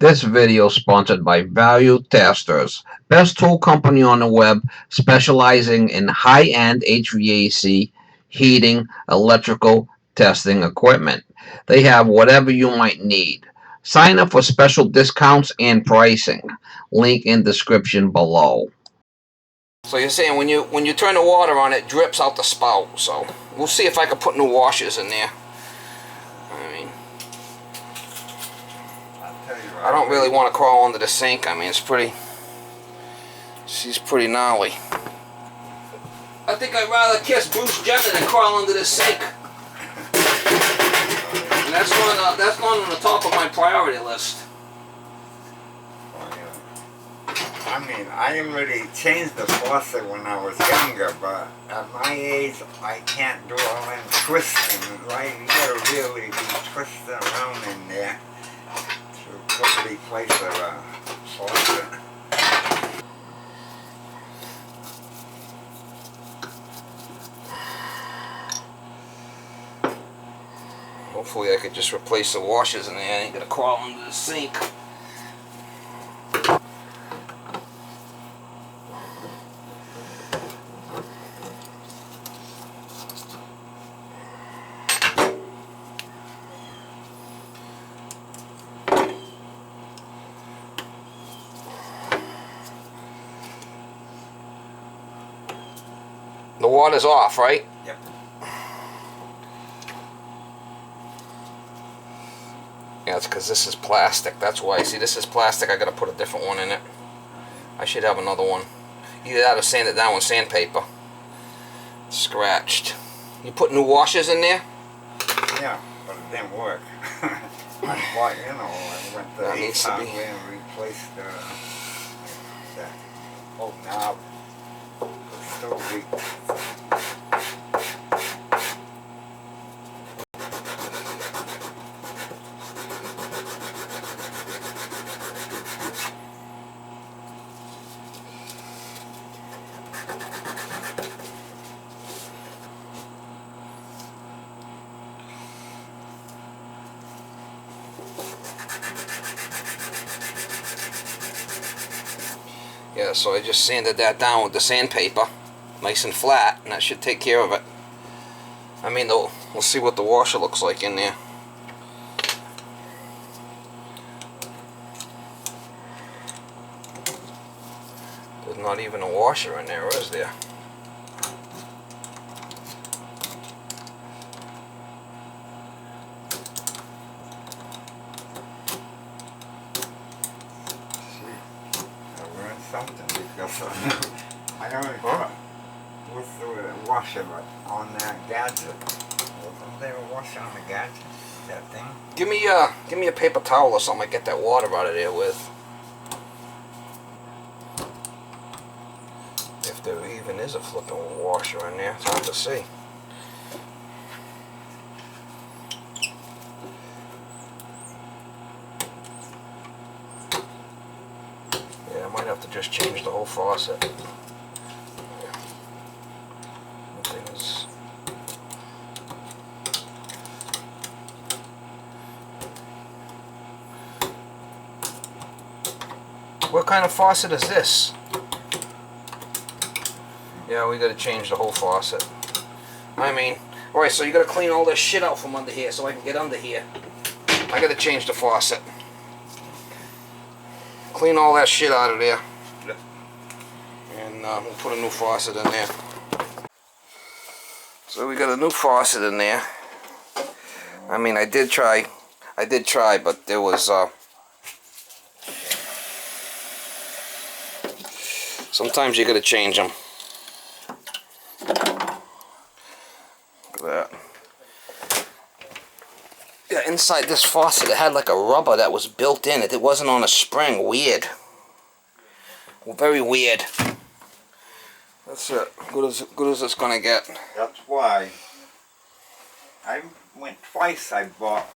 This video is sponsored by Value Testers, best tool company on the web specializing in high-end HVAC, heating, electrical testing equipment. They have whatever you might need. Sign up for special discounts and pricing. Link in description below. So you're saying when you turn the water on, it drips out the spout. So we'll see if I can put new washers in there. I mean, I don't really want to crawl under the sink. I mean, she's pretty gnarly. I think I'd rather kiss Bruce Jenner than crawl under the sink. And that's not on the top of my priority list. I mean, I already changed the faucet when I was younger, but at my age, I can't do all that twisting, right? You gotta really be twisting around in there to quickly place the faucet. Hopefully I could just replace the washers in there. I ain't gonna crawl under the sink. The water's off, right? Yep. Yeah, it's because this is plastic. That's why. See, this is plastic. I gotta put a different one in it. I should have another one. Either that or sand it down with sandpaper. Scratched. You put new washers in there? Yeah, but it didn't work. I went to Ace Hardware and replaced that whole knob. It's still weak. Yeah, so I just sanded that down with the sandpaper, nice and flat, and that should take care of it. I mean, we'll see what the washer looks like in there. There's not even a washer in there, is there? Something because I only put through the washer on that gadget. Wasn't there a washer on the gadget? That thing? Give me a paper towel or something. I get that water out of there with. If there even is a flipping washer in there, it's hard to see. Yeah, I might have to just change the whole faucet. What kind of faucet is this? Yeah, we gotta change the whole faucet. I mean, alright, so you gotta clean all this shit out from under here so I can get under here. I gotta change the faucet. Clean all that shit out of there. And we'll put a new faucet in there. So we got a new faucet in there. I mean, I did try, but there was, sometimes you gotta change them. Look at that. Yeah, inside this faucet it had like a rubber that was built in it. It wasn't on a spring. Weird. Well, very weird. That's it. Good as it's gonna get. That's why I went twice. I bought